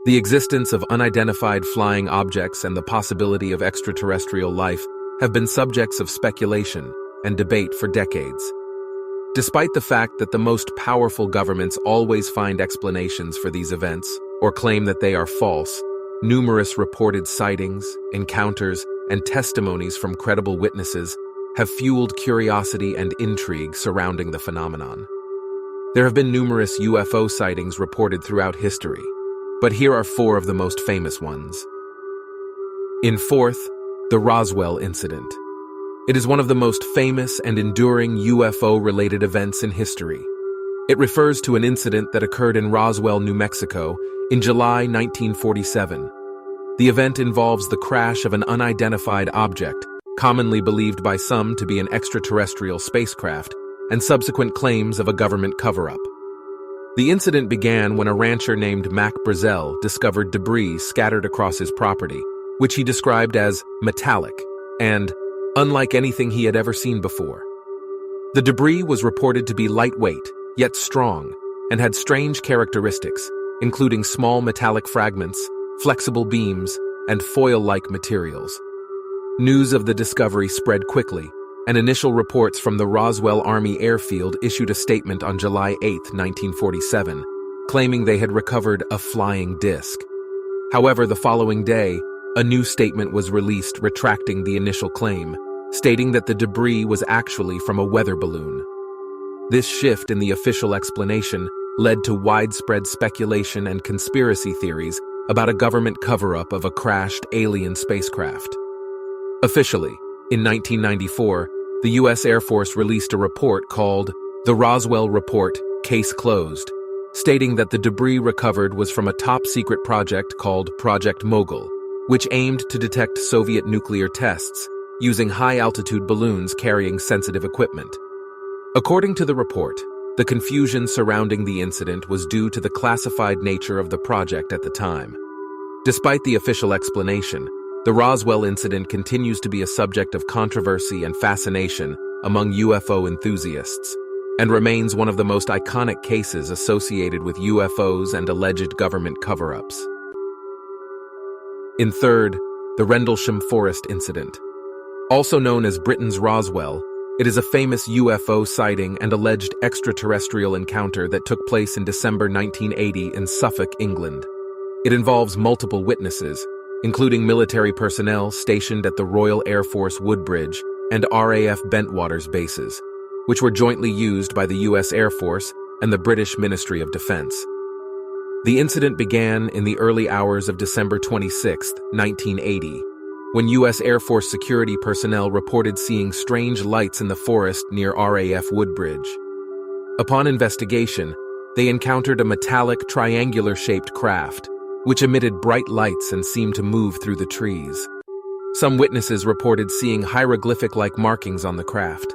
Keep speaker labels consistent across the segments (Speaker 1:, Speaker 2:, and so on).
Speaker 1: The existence of unidentified flying objects and the possibility of extraterrestrial life have been subjects of speculation and debate for decades. Despite the fact that the most powerful governments always find explanations for these events or claim that they are false, numerous reported sightings, encounters, and testimonies from credible witnesses have fueled curiosity and intrigue surrounding the phenomenon. There have been numerous UFO sightings reported throughout history, but here are 4 of the most famous ones. In fourth, the Roswell incident. It is one of the most famous and enduring UFO-related events in history. It refers to an incident that occurred in Roswell, New Mexico, in July 1947. The event involves the crash of an unidentified object, commonly believed by some to be an extraterrestrial spacecraft, and subsequent claims of a government cover-up. The incident began when a rancher named Mac Brazel discovered debris scattered across his property, which he described as metallic and unlike anything he had ever seen before. The debris was reported to be lightweight, yet strong, and had strange characteristics, including small metallic fragments, flexible beams, and foil-like materials. News of the discovery spread quickly, and initial reports from the Roswell Army Airfield issued a statement on July 8, 1947, claiming they had recovered a flying disc. However, the following day, a new statement was released retracting the initial claim, stating that the debris was actually from a weather balloon. This shift in the official explanation led to widespread speculation and conspiracy theories about a government cover-up of a crashed alien spacecraft. Officially, in 1994, the U.S. Air Force released a report called the Roswell Report, Case Closed, stating that the debris recovered was from a top-secret project called Project Mogul, which aimed to detect Soviet nuclear tests using high-altitude balloons carrying sensitive equipment. According to the report, the confusion surrounding the incident was due to the classified nature of the project at the time. Despite the official explanation, the Roswell incident continues to be a subject of controversy and fascination among UFO enthusiasts, and remains one of the most iconic cases associated with UFOs and alleged government cover-ups. In third, the Rendlesham Forest incident. Also known as Britain's Roswell, it is a famous UFO sighting and alleged extraterrestrial encounter that took place in December 1980 in Suffolk, England. It involves multiple witnesses, including military personnel stationed at the Royal Air Force Woodbridge and RAF Bentwaters bases, which were jointly used by the U.S. Air Force and the British Ministry of Defense. The incident began in the early hours of December 26, 1980, when U.S. Air Force security personnel reported seeing strange lights in the forest near RAF Woodbridge. Upon investigation, they encountered a metallic, triangular-shaped craft, which emitted bright lights and seemed to move through the trees. Some witnesses reported seeing hieroglyphic-like markings on the craft.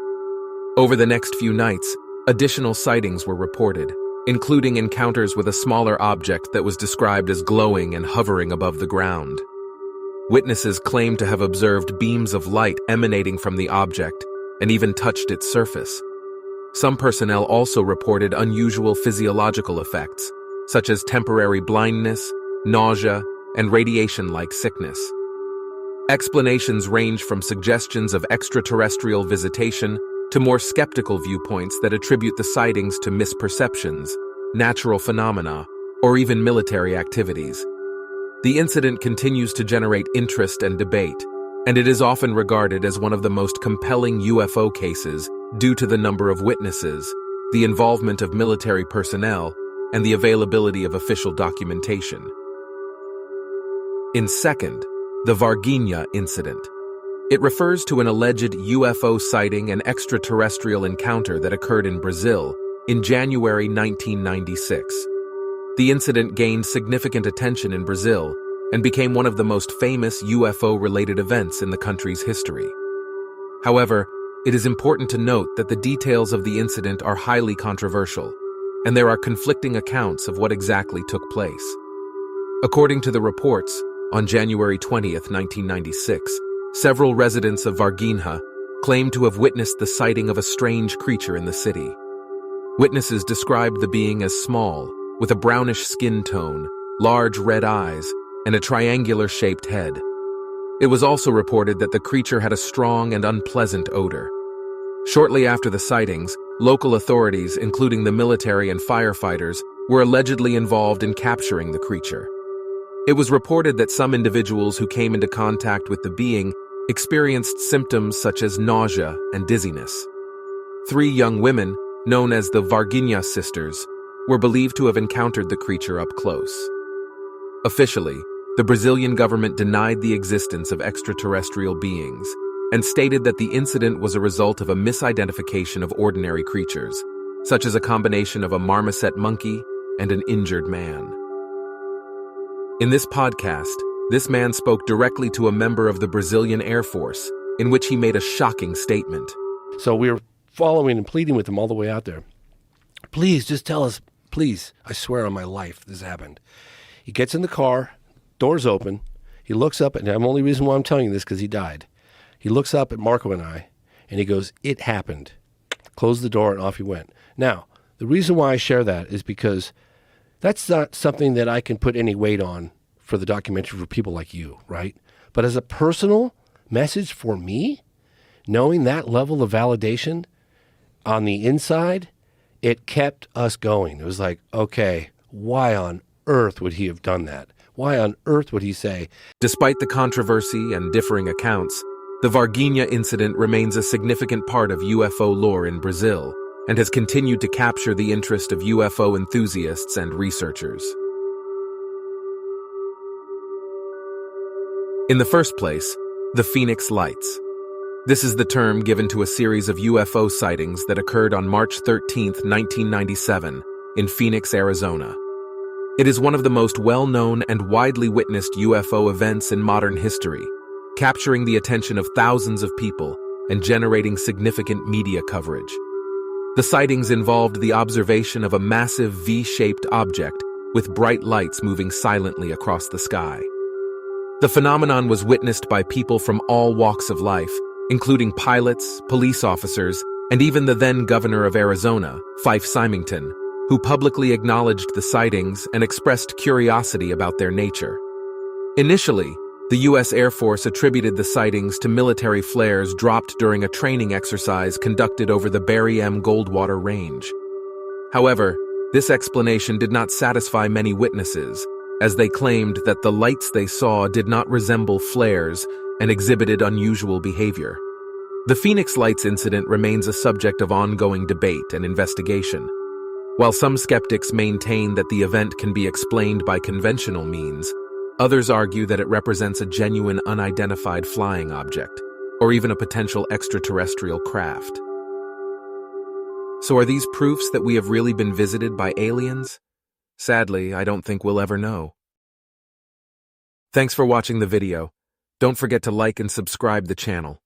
Speaker 1: Over the next few nights, additional sightings were reported, including encounters with a smaller object that was described as glowing and hovering above the ground. Witnesses claimed to have observed beams of light emanating from the object and even touched its surface. Some personnel also reported unusual physiological effects, such as temporary blindness, nausea, and radiation-like sickness. Explanations range from suggestions of extraterrestrial visitation to more skeptical viewpoints that attribute the sightings to misperceptions, natural phenomena, or even military activities. The incident continues to generate interest and debate, and it is often regarded as one of the most compelling UFO cases due to the number of witnesses, the involvement of military personnel, and the availability of official documentation. In second, the Varginha incident. It refers to an alleged UFO sighting and extraterrestrial encounter that occurred in Brazil in January 1996. The incident gained significant attention in Brazil and became one of the most famous UFO-related events in the country's history. However, it is important to note that the details of the incident are highly controversial, and there are conflicting accounts of what exactly took place. According to the reports, on January 20, 1996, several residents of Varginha claimed to have witnessed the sighting of a strange creature in the city. Witnesses described the being as small, with a brownish skin tone, large red eyes, and a triangular-shaped head. It was also reported that the creature had a strong and unpleasant odor. Shortly after the sightings, local authorities, including the military and firefighters, were allegedly involved in capturing the creature. It was reported that some individuals who came into contact with the being experienced symptoms such as nausea and dizziness. 3 young women, known as the Varginha sisters, were believed to have encountered the creature up close. Officially, the Brazilian government denied the existence of extraterrestrial beings and stated that the incident was a result of a misidentification of ordinary creatures, such as a combination of a marmoset monkey and an injured man. In this podcast, this man spoke directly to a member of the Brazilian Air Force, in which he made a shocking statement.
Speaker 2: So we were following and pleading with him all the way out there. Please, just tell us, please. I swear on my life this happened. He gets in the car, doors open. He looks up, and the only reason why I'm telling you this because he died. He looks up at Marco and I, and he goes, "It happened." Closed the door, and off he went. Now, the reason why I share that is because that's not something that I can put any weight on for the documentary for people like you, right? But as a personal message for me, knowing that level of validation on the inside, it kept us going. It was like, okay, why on earth would he have done that? Why on earth would he say?
Speaker 1: Despite the controversy and differing accounts, the Varginha incident remains a significant part of UFO lore in Brazil and has continued to capture the interest of UFO enthusiasts and researchers. In the first place, the Phoenix Lights. This is the term given to a series of UFO sightings that occurred on March 13, 1997, in Phoenix, Arizona. It is one of the most well-known and widely witnessed UFO events in modern history, capturing the attention of thousands of people and generating significant media coverage. The sightings involved the observation of a massive V-shaped object with bright lights moving silently across the sky. The phenomenon was witnessed by people from all walks of life, including pilots, police officers, and even the then governor of Arizona, Fife Symington, who publicly acknowledged the sightings and expressed curiosity about their nature. Initially, the U.S. Air Force attributed the sightings to military flares dropped during a training exercise conducted over the Barry M. Goldwater Range. However, this explanation did not satisfy many witnesses, as they claimed that the lights they saw did not resemble flares and exhibited unusual behavior. The Phoenix Lights incident remains a subject of ongoing debate and investigation. While some skeptics maintain that the event can be explained by conventional means, others argue that it represents a genuine unidentified flying object, or even a potential extraterrestrial craft. So are these proofs that we have really been visited by aliens? Sadly, I don't think we'll ever know. Thanks for watching the video. Don't forget to like and subscribe the channel.